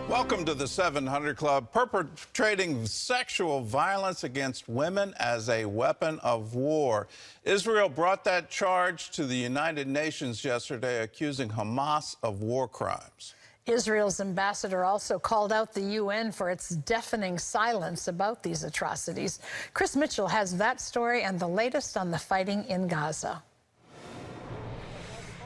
Welcome to the 700 Club. Perpetrating sexual violence against women as a weapon of war. Israel brought that charge to the United Nations yesterday, accusing Hamas of war crimes. Israel's ambassador also called out the UN for its deafening silence about these atrocities. Chris Mitchell has that story and the latest on the fighting in Gaza.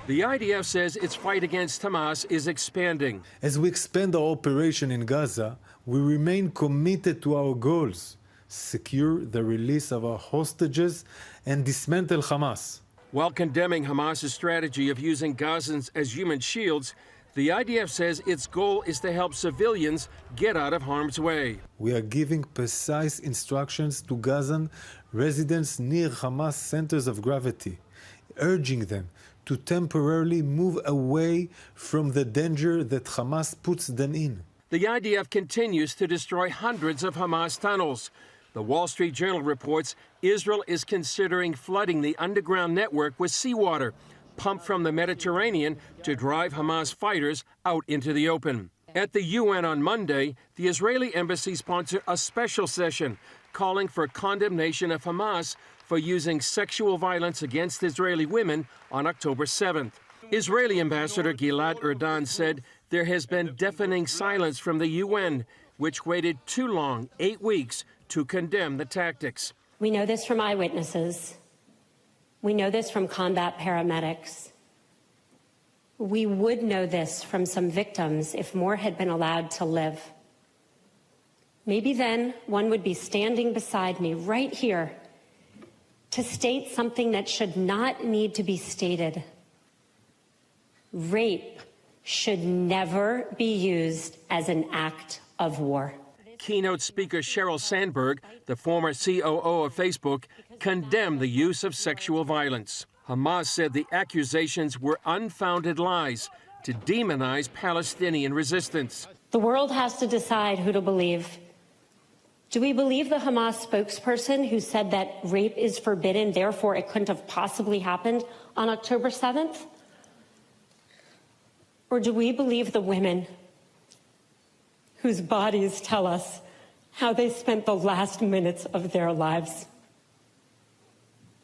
The IDF says its fight against Hamas is expanding. As we expand our operation in Gaza, we remain committed to our goals: secure the release of our hostages and dismantle Hamas. While condemning Hamas's strategy of using Gazans as human shields, the IDF says its goal is to help civilians get out of harm's way. We are giving precise instructions to Gazan residents near Hamas centers of gravity, urging them to temporarily move away from the danger that Hamas puts them in. The IDF continues to destroy hundreds of Hamas tunnels. The Wall Street Journal reports Israel is considering flooding the underground network with seawater, pumped from the Mediterranean to drive Hamas fighters out into the open. At the UN on Monday, the Israeli embassy sponsored a special session calling for condemnation of Hamas for using sexual violence against Israeli women on October 7th. Israeli Ambassador Gilad Erdan said there has been deafening silence from the UN, which waited too long, 8 weeks, to condemn the tactics. We know this from eyewitnesses. We know this from combat paramedics. We would know this from some victims if more had been allowed to live. Maybe then one would be standing beside me right here to state something that should not need to be stated. Rape should never be used as an act of war. Keynote speaker Sheryl Sandberg, the former COO of Facebook, condemned the use of sexual violence. Hamas said the accusations were unfounded lies to demonize Palestinian resistance. The world has to decide who to believe. Do we believe the Hamas spokesperson who said that rape is forbidden, therefore it couldn't have possibly happened on October 7th? Or do we believe the women whose bodies tell us how they spent the last minutes of their lives?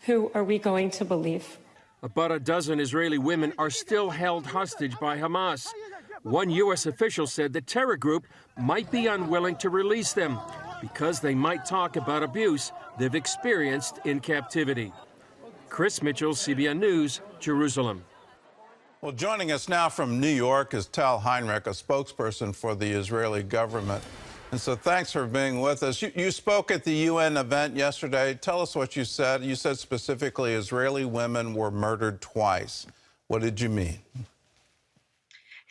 Who are we going to believe? About a dozen Israeli women are still held hostage by Hamas. One U.S. official said the terror group might be unwilling to release them because they might talk about abuse they've experienced in captivity. Chris Mitchell, CBN News, Jerusalem. Well, joining us now from New York is Tzvika Hinrich, a spokesperson for the Israeli government. And so thanks for being with us. You spoke at the UN event yesterday. Tell us what you said. You said specifically Israeli women were murdered twice. What did you mean?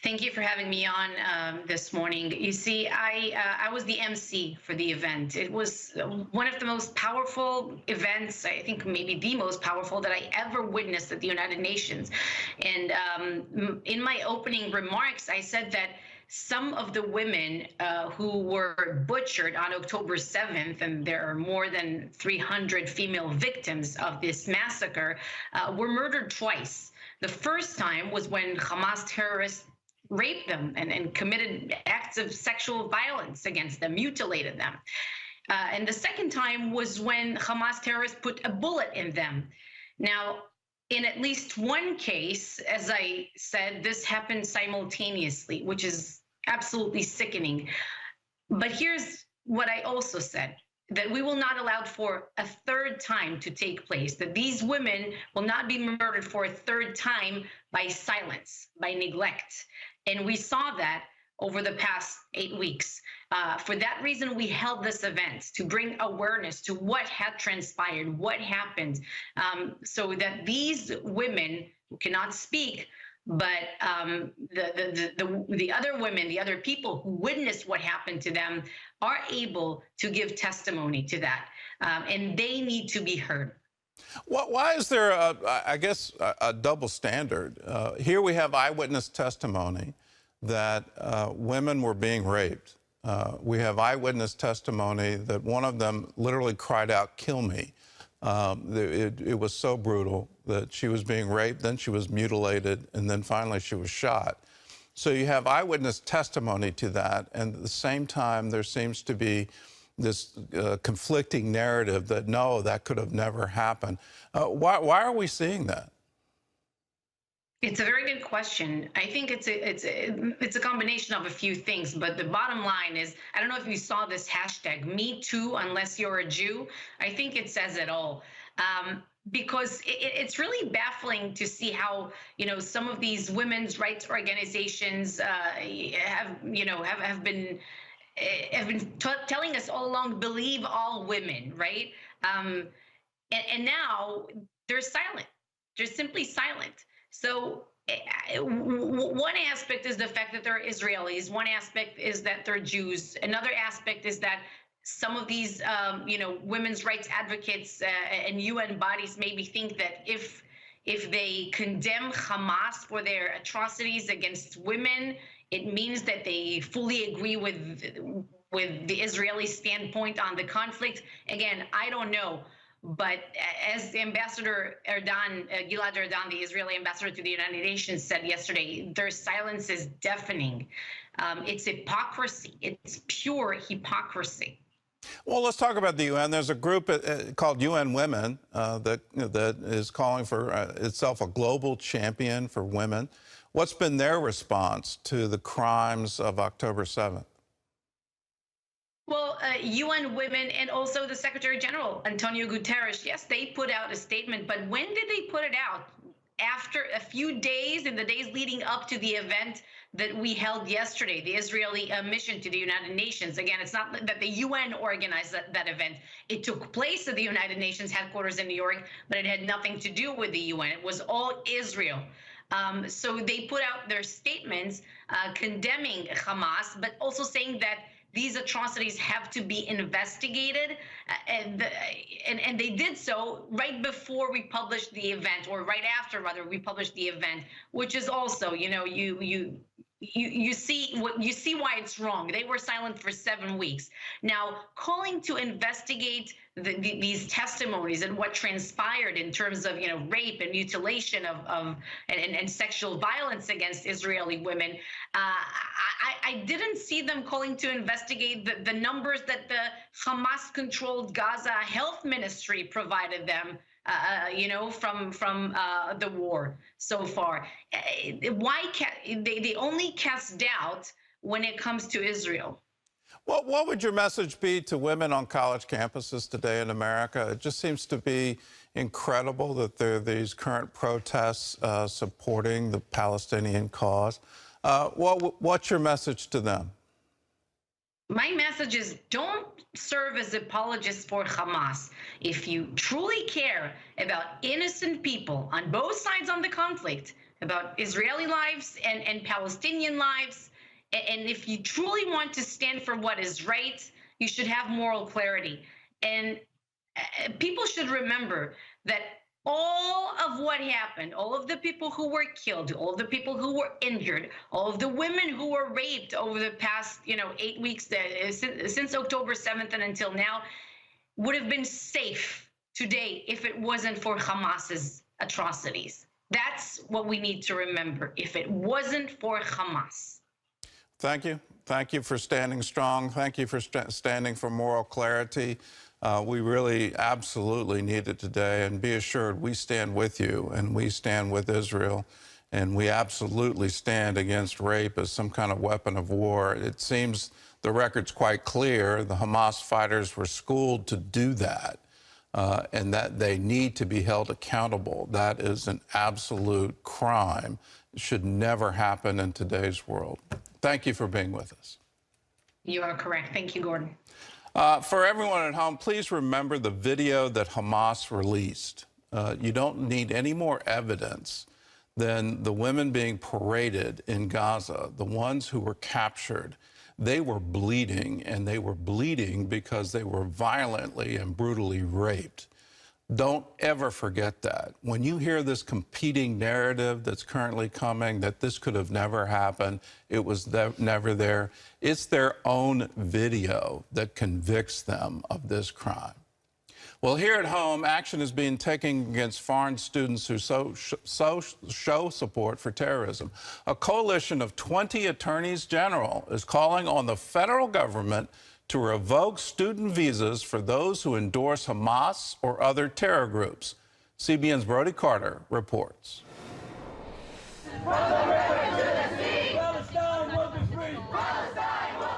Thank you for having me on this morning. You see, I was the MC for the event. It was one of the most powerful events, I think maybe the most powerful that I ever witnessed at the United Nations. And in my opening remarks, I said that some of the women who were butchered on October 7th, and there are more than 300 female victims of this massacre, were murdered twice. The first time was when Hamas terrorists raped them and committed acts of sexual violence against them, mutilated them. And the second time was when Hamas terrorists put a bullet in them. Now, in at least one case, as I said, this happened simultaneously, which is absolutely sickening. But here's what I also said, that we will not allow for a third time to take place, that these women will not be murdered for a third time by silence, by neglect. And we saw that over the past 8 weeks. For that reason, we held this event to bring awareness to what had transpired, what happened, so that these women who cannot speak, but the other women, the other people who witnessed what happened to them are able to give testimony to that, and they need to be heard. Why is there, a double standard? Here we have eyewitness testimony that women were being raped. We have eyewitness testimony that one of them literally cried out, "Kill me." It was so brutal that she was being raped, then she was mutilated, and then finally she was shot. So you have eyewitness testimony to that, and at the same time, there seems to be this conflicting narrative that, no, that could have never happened. Why are we seeing that? It's a very good question. I think it's a combination of a few things, but the bottom line is, I don't know if you saw this hashtag, Me Too, unless you're a Jew. I think it says it all. Because it's really baffling to see how, some of these women's rights organizations have been telling us all along, believe all women, right? And now they're silent. They're simply silent. So one aspect is the fact that they're Israelis. One aspect is that they're Jews. Another aspect is that some of these, women's rights advocates and UN bodies maybe think that if they condemn Hamas for their atrocities against women, it means that they fully agree with the Israeli standpoint on the conflict. Again, I don't know. But as Ambassador Gilad Erdan, the Israeli ambassador to the United Nations, said yesterday, their silence is deafening. It's hypocrisy. It's pure hypocrisy. Well, let's talk about the UN. There's a group called UN Women that is calling for itself a global champion for women. What's been their response to the crimes of October 7th? Well, UN Women and also the Secretary General, Antonio Guterres, yes, they put out a statement. But when did they put it out? After a few days, in the days leading up to the event that we held yesterday, the Israeli mission to the United Nations. Again, it's not that the UN organized that event. It took place at the United Nations headquarters in New York, but it had nothing to do with the UN. It was all Israel. So they put out their statements condemning Hamas, but also saying that these atrocities have to be investigated, and they did so right before we published the event, or right after, rather, we published the event, which is also, you see why it's wrong. They were silent for 7 weeks. Now, calling to investigate these testimonies and what transpired in terms of rape and mutilation and sexual violence against Israeli women, I didn't see them calling to investigate the numbers that the Hamas-controlled Gaza Health Ministry provided them, from the war so far. Why they only cast doubt when it comes to Israel? Well, what would your message be to women on college campuses today in America? It just seems to be incredible that there are these current protests supporting the Palestinian cause. What's your message to them? My message is, don't serve as apologists for Hamas. If you truly care about innocent people on both sides on the conflict, about Israeli lives and Palestinian lives, and if you truly want to stand for what is right, you should have moral clarity. And people should remember that all of what happened, all of the people who were killed, all of the people who were injured, all of the women who were raped over the past 8 weeks since October 7th and until now, would have been safe today if it wasn't for Hamas's atrocities. That's what we need to remember, if it wasn't for Hamas. Thank you. Thank you for standing strong. Thank you for standing for moral clarity. We really absolutely need it today. And be assured, we stand with you and we stand with Israel. And we absolutely stand against rape as some kind of weapon of war. It seems the record's quite clear. The Hamas fighters were schooled to do that, and that they need to be held accountable. That is an absolute crime. It should never happen in today's world. Thank you for being with us. You are correct. Thank you, Gordon. For everyone at home, please remember the video that Hamas released. You don't need any more evidence than the women being paraded in Gaza, the ones who were captured. They were bleeding, and they were bleeding because they were violently and brutally raped. Don't ever forget that. When you hear this competing narrative that's currently coming, that this could have never happened, it was never there, it's their own video that convicts them of this crime. Well, here at home, action is being taken against foreign students who show support for terrorism. A coalition of 20 attorneys general is calling on the federal government to revoke student visas for those who endorse Hamas or other terror groups. CBN's Brody Carter reports.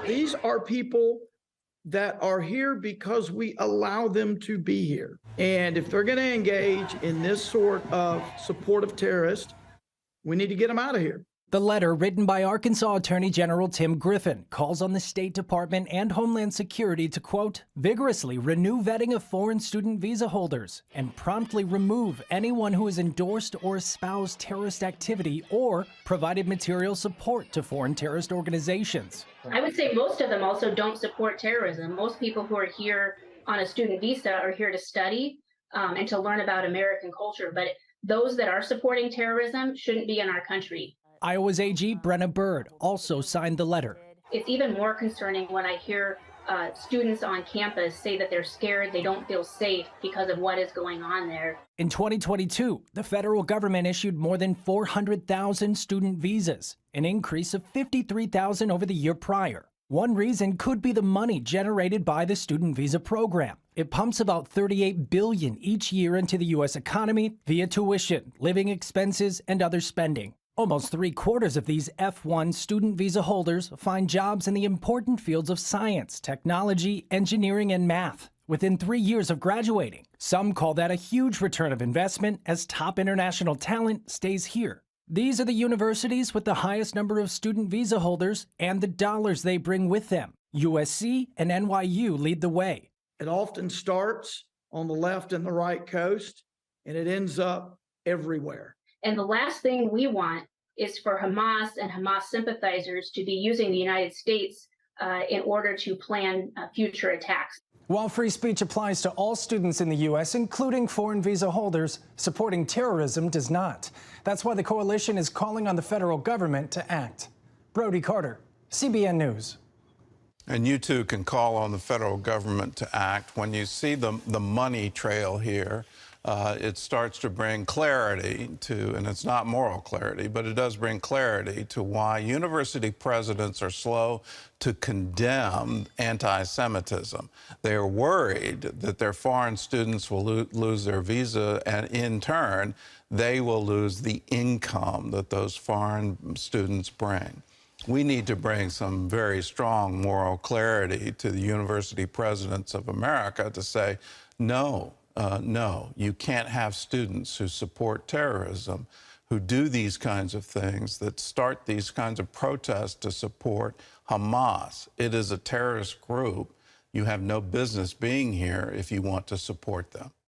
These are people that are here because we allow them to be here. And if they're going to engage in this sort of support of terrorists, we need to get them out of here. The letter, written by Arkansas Attorney General Tim Griffin, calls on the State Department and Homeland Security to, quote, vigorously renew vetting of foreign student visa holders and promptly remove anyone who has endorsed or espoused terrorist activity or provided material support to foreign terrorist organizations. I would say most of them also don't support terrorism. Most people who are here on a student visa are here to study and to learn about American culture. But those that are supporting terrorism shouldn't be in our country. Iowa's AG Brenna Bird also signed the letter. It's even more concerning when I hear students on campus say that they're scared, they don't feel safe because of what is going on there. In 2022, the federal government issued more than 400,000 student visas, an increase of 53,000 over the year prior. One reason could be the money generated by the student visa program. It pumps about $38 billion each year into the U.S. economy via tuition, living expenses, and other spending. Almost 3/4 of these F1 student visa holders find jobs in the important fields of science, technology, engineering, and math within 3 years of graduating. Some call that a huge return of investment as top international talent stays here. These are the universities with the highest number of student visa holders and the dollars they bring with them. USC and NYU lead the way. It often starts on the left and the right coast, and it ends up everywhere. And the last thing we want is for Hamas and Hamas sympathizers to be using the United States in order to plan future attacks. While free speech applies to all students in the U.S., including foreign visa holders, supporting terrorism does not. That's why the coalition is calling on the federal government to act. Brody Carter, CBN News. And you too can call on the federal government to act. When you see the money trail here, it starts to bring clarity to, and it's not moral clarity, but it does bring clarity to why university presidents are slow to condemn anti-Semitism. They are worried that their foreign students will lose their visa, and in turn, they will lose the income that those foreign students bring. We need to bring some very strong moral clarity to the university presidents of America to say, no, you can't have students who support terrorism, who do these kinds of things, that start these kinds of protests to support Hamas. It is a terrorist group. You have no business being here if you want to support them.